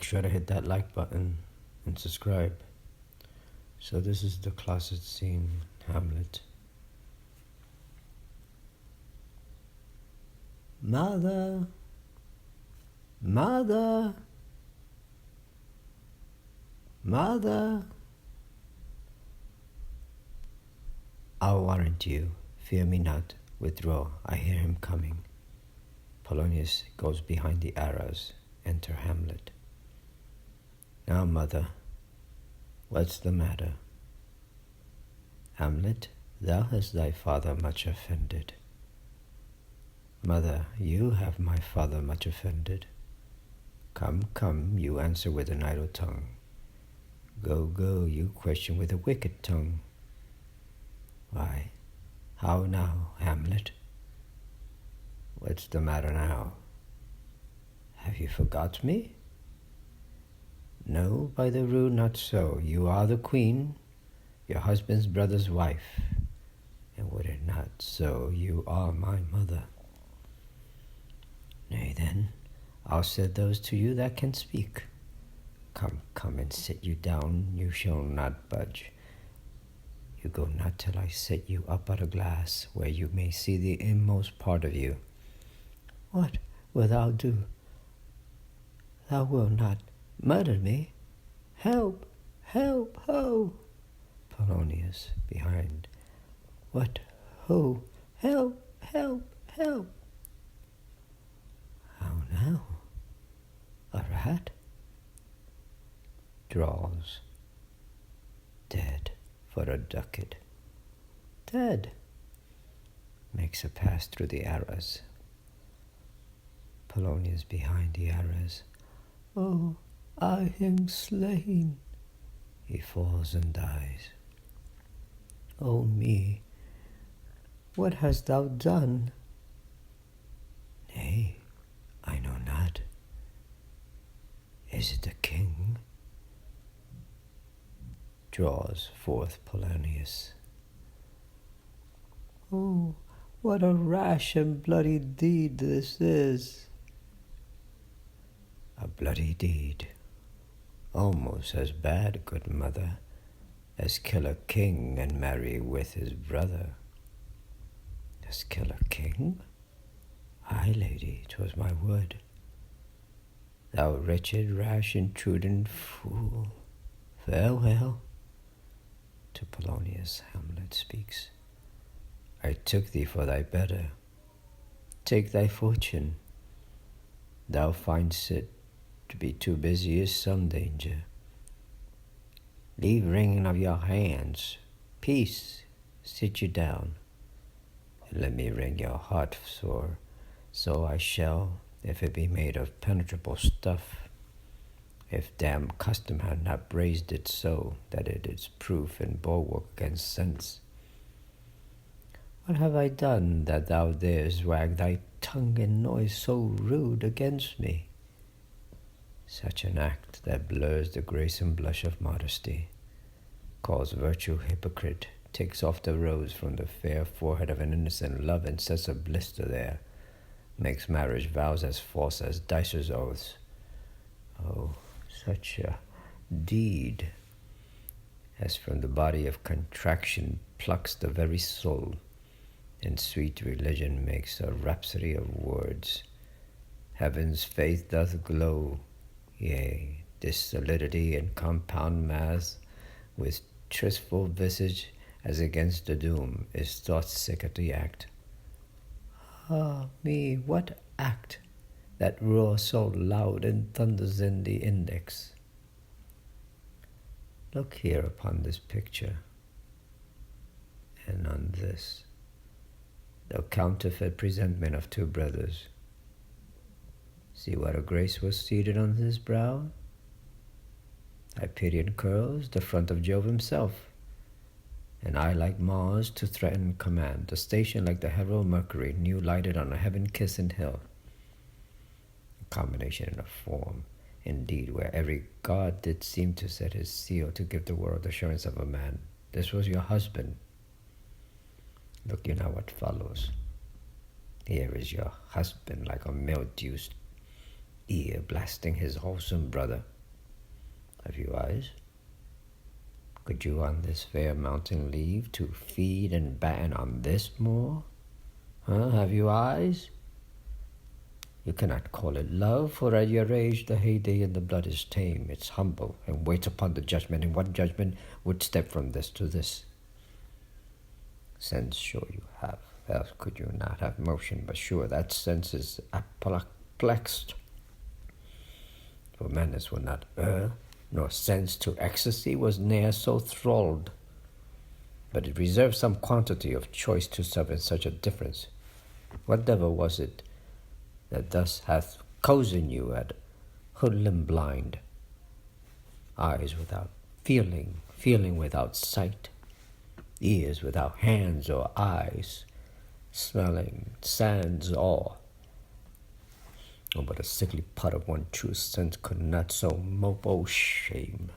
make sure to hit that like button and subscribe. So this is the closet scene, Hamlet. Mother, mother, mother. I'll warrant you, fear me not, withdraw, I hear him coming. Polonius goes behind the arras, enter Hamlet. Now, mother, what's the matter? Hamlet, thou hast thy father much offended. Mother, you have my father much offended. Come, come, you answer with an idle tongue. Go, go, you question with a wicked tongue. Why, how now, Hamlet? What's the matter now? Have you forgot me? No, by the rule not so. You are the queen, your husband's brother's wife, and were it not so, you are my mother. Nay then, I'll set those to you that can speak. Come, come, and sit you down, you shall not budge. You go not till I set you up at a glass, where you may see the inmost part of you. What wilt thou do? Thou wilt not murder me? Help, help, ho! Polonius behind. What, ho? Help, help, help! How now? A rat? Draws. Dead for a ducat. Dead. Makes a pass through the arras. Polonius behind the arras. Oh, I am slain. He falls and dies. Oh me, what hast thou done? Nay, I know not. Is it the king? Draws forth Polonius. Oh, what a rash and bloody deed this is. A bloody deed, almost as bad, good mother, as kill a king and marry with his brother. As kill a king? Aye, lady, 'twas my word. Thou wretched, rash, intruding fool, farewell. To Polonius Hamlet speaks. I took thee for thy better. Take thy fortune. Thou find'st it to be too busy is some danger. Leave wringing of your hands. Peace, sit you down. And let me wring your heart sore, so I shall, if it be made of penetrable stuff, if damned custom had not braced it so that it is proof and bulwark against sense. What have I done that thou darest wag thy tongue in noise so rude against me? Such an act that blurs the grace and blush of modesty, calls virtue hypocrite, takes off the rose from the fair forehead of an innocent love and sets a blister there, makes marriage vows as false as dicers' oaths. Oh, such a deed as from the body of contraction plucks the very soul, and sweet religion makes a rhapsody of words. Heaven's faith doth glow, yea, this solidity and compound mass, with tristful visage as against the doom, is thought sick at the act. Ah me, what act that roars so loud and thunders in the index? Look here upon this picture, and on this, the counterfeit presentment of two brothers. See what a grace was seated on his brow? Hyperion curls, the front of Jove himself, an eye like Mars to threaten command, a station like the herald Mercury, new lighted on a heaven-kissing hill. A combination in a form, indeed, where every god did seem to set his seal to give the world assurance of a man. This was your husband. Look you now what follows. Here is your husband like a mildewed ear blasting his wholesome brother. Have you eyes? Could you on this fair mountain leave to feed and batten on this moor? Have you eyes? You cannot call it love, for at your age the heyday in the blood is tame, it's humble, and waits upon the judgment, and what judgment would step from this to this? Sense sure you have, else could you not have motion, but sure that sense is perplexed. For manners will not err, nor sense to ecstasy was ne'er so thralled. But it reserves some quantity of choice to serve in such a difference. What devil was it that thus hath cozened you at hoodlum blind? Eyes without feeling, feeling without sight, ears without hands or eyes, smelling sands all. Oh, but a sickly part of one true sense could not so mope. Oh, shame!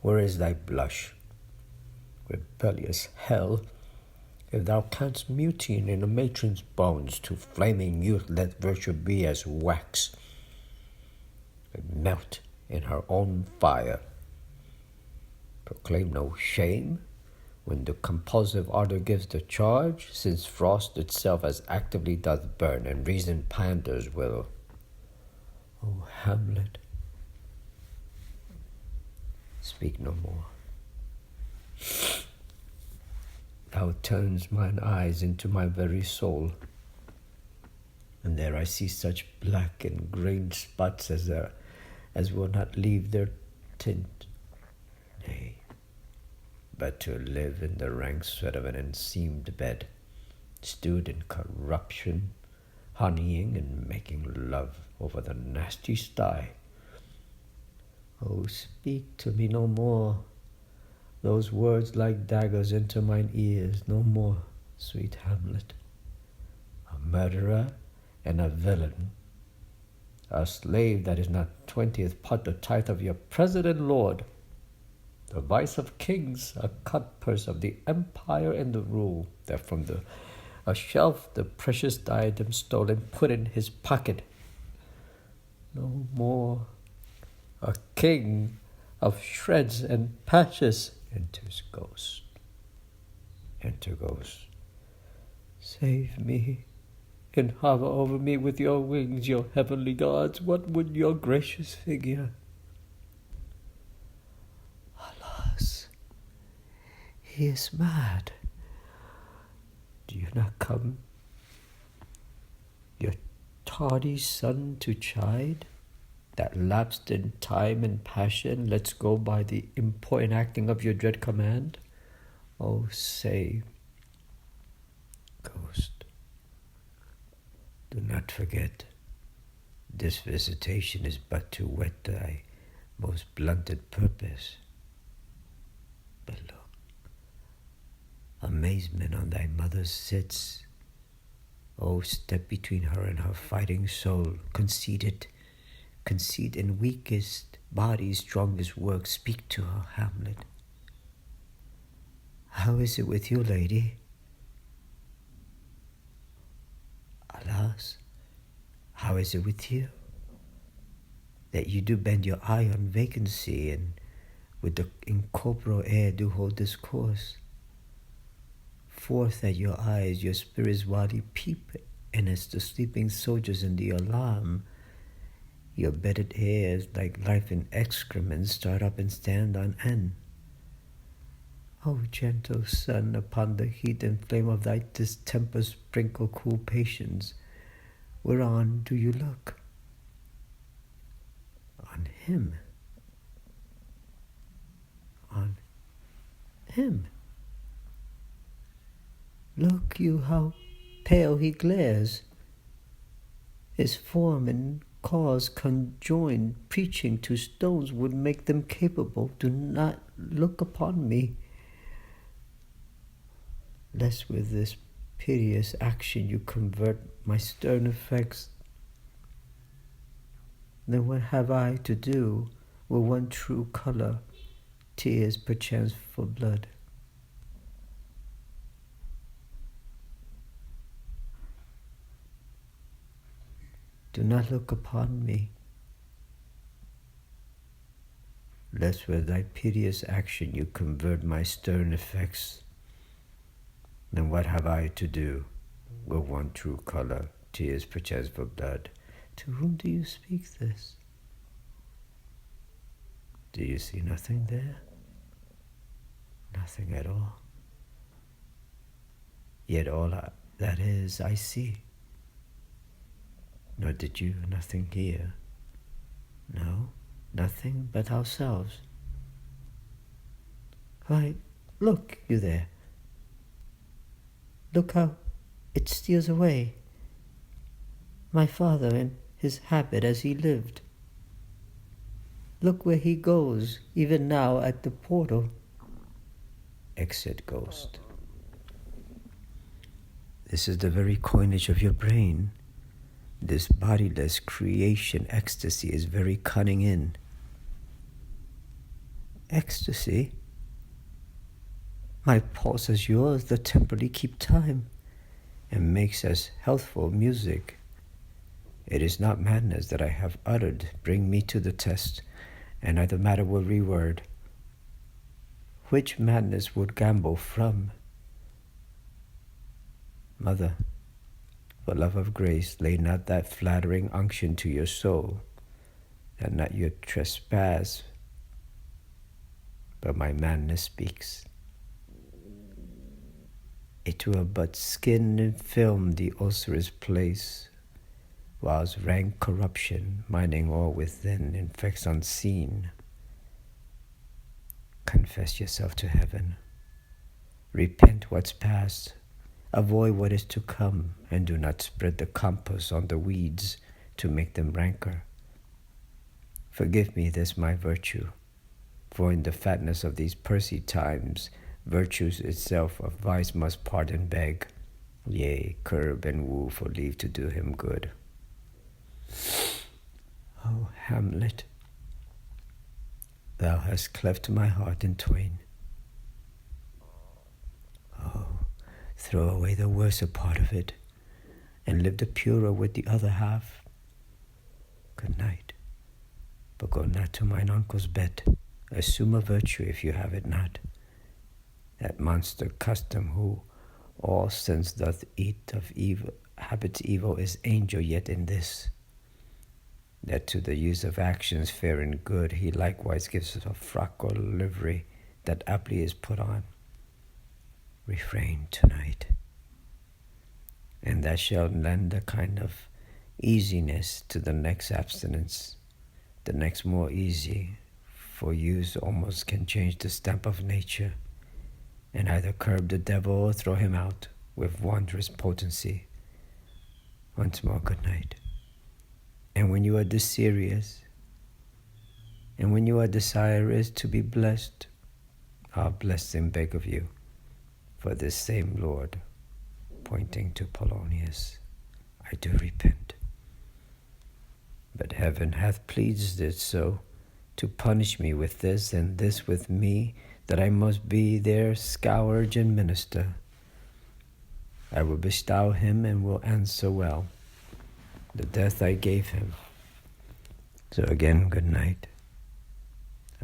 Where is thy blush? Rebellious hell! If thou canst mutine in a matron's bones, to flaming youth let virtue be as wax, and melt in her own fire. Proclaim no shame when the compulsive ardor gives the charge, since frost itself as actively doth burn, and reason panders will. O Hamlet, speak no more. Thou turns mine eyes into my very soul, and there I see such black and grained spots as will not leave their tint. Nay, but to live in the rank sweat of an enseamed bed, stewed in corruption, honeying and making love over the nasty sty. Oh, speak to me no more. Those words like daggers into mine ears. No more, sweet Hamlet. A murderer and a villain. A slave that is not 20th part the tithe of your president lord. The vice of kings, a cutpurse of the empire and the rule, that from a shelf the precious diadem stolen put in his pocket. No more. A king of shreds and patches. Enters ghost. Enter ghost. Save me, and hover over me with your wings, your heavenly gods. What would your gracious figure? Alas, he is mad. Do you not come, your tardy son, to chide? That lapsed in time and passion lets go by the impotent acting of your dread command? Oh, say, ghost, do not forget, this visitation is but to whet thy most blunted purpose. But look, amazement on thy mother sits. Oh, step between her and her fighting soul, conceited. Conceit in weakest body, strongest work. Speak to her, Hamlet. How is it with you, lady? Alas, how is it with you? That you do bend your eye on vacancy, and with the incorporeal air do hold discourse. Forth at your eyes your spirits wildly peep, and as the sleeping soldiers in the alarm, your bedded hairs, like life in excrement, start up and stand on end. O gentle sun, upon the heat and flame of thy distemper sprinkle cool patience. Whereon do you look? On him. On him. Look you how pale he glares. His form and cause conjoined, preaching to stones, would make them capable. Do not look upon me, lest with this piteous action you convert my stern effects. Then what have I to do with one true color, tears perchance for blood? Do not look upon me. lest with thy piteous action you convert my stern effects. Then what have I to do with one true color, tears perchance for blood? To whom do you speak this? Do you see nothing there? Nothing at all. Yet all that is, I see. Nor did you nothing hear? No, nothing but ourselves. Why, look you there. Look how it steals away. My father in his habit as he lived. Look where he goes, even now at the portal. Exit ghost. This is the very coinage of your brain. This bodiless creation ecstasy is very cunning in. Ecstasy? My pulse as yours that temporarily keep time and makes as healthful music. It is not madness that I have uttered. Bring me to the test, and I the matter will reword. Which madness would gamble from? Mother, for love of grace, lay not that flattering unction to your soul, that not your trespass, but my madness speaks. It were but skin and film the ulcerous place, whilst rank corruption, mining all within, infects unseen. Confess yourself to heaven. Repent what's past. Avoid what is to come, and do not spread the compost on the weeds to make them rancor. Forgive me this my virtue, for in the fatness of these pursy times, virtue's itself of vice must pardon beg, yea, curb and woo for leave to do him good. O Hamlet, thou hast cleft my heart in twain. Oh, throw away the worser part of it, and live the purer with the other half. Good night, but go not to mine uncle's bed. Assume a virtue if you have it not. That monster custom who all sense doth eat of evil, habits evil, is angel yet in this, that to the use of actions fair and good he likewise gives us a frock or livery that aptly is put on. Refrain tonight, and that shall lend a kind of easiness to the next abstinence, the next more easy, for use almost can change the stamp of nature, and either curb the devil or throw him out with wondrous potency. Once more, good night. And when you are desirous, and when you are desirous to be blessed, I'll bless and beg of you, for this same Lord, pointing to Polonius, I do repent. But heaven hath pleased it so to punish me with this, and this with me, that I must be their scourge and minister. I will bestow him and will answer well the death I gave him. So again, good night.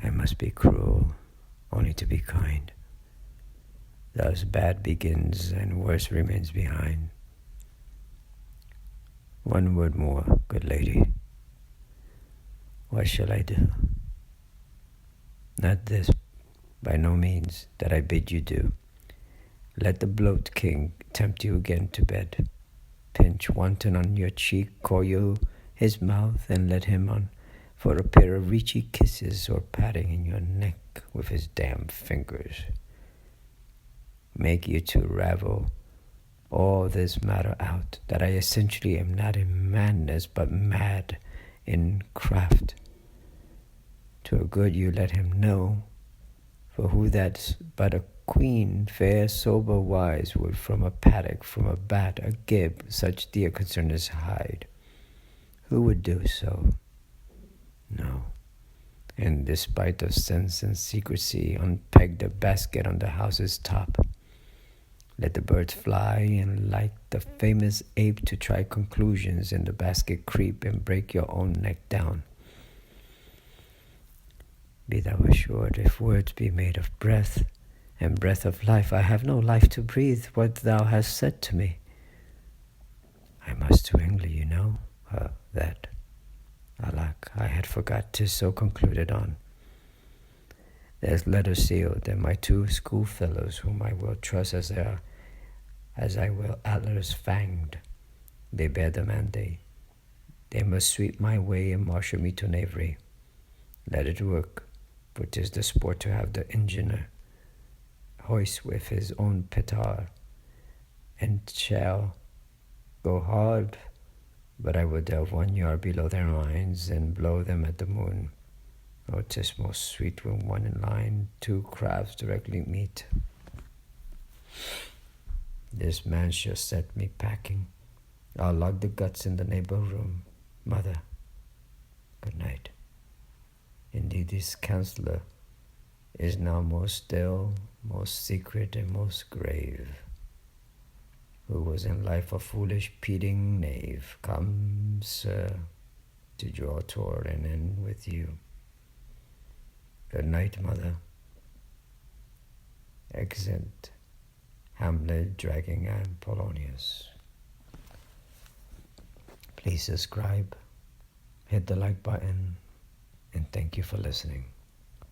I must be cruel, only to be kind. Thus bad begins and worse remains behind. One word more, good lady. What shall I do? Not this, by no means, that I bid you do. Let the bloat king tempt you again to bed. Pinch wanton on your cheek, call you his mouth, and let him on for a pair of reachy kisses, or patting in your neck with his damned fingers. Make you to ravel all this matter out, that I essentially am not in madness, but mad in craft. To a good you let him know, for who that's but a queen, fair, sober, wise, would from a paddock, from a bat, a gib, such dear concern as hide? Who would do so? No. And despite of sense and secrecy, unpeg the basket on the house's top. Let the birds fly, and like the famous ape to try conclusions in the basket creep, and break your own neck down. Be thou assured, if words be made of breath, and breath of life, I have no life to breathe what thou hast said to me. I must to England, you know, that. Alack, I had forgot 'tis so concluded on. There's letter sealed, and my two schoolfellows, whom I will trust as I will antlers fanged, they bear the mandate. They must sweep my way and marshal me to knavery. Let it work, for 'tis the sport to have the engineer hoist with his own petard, and shall go hard, but I will delve 1 yard below their lines, and blow them at the moon. Oh, 'tis most sweet when one in line, two crabs directly meet. This man shall set me packing. I'll log the guts in the neighbor room. Mother, good night. Indeed, this counselor is now most still, most secret, and most grave, who was in life a foolish, peating knave, come, sir, to draw toward an end with you. Good night, mother. Exit Hamlet, dragging and Polonius. Please subscribe, hit the like button, and thank you for listening.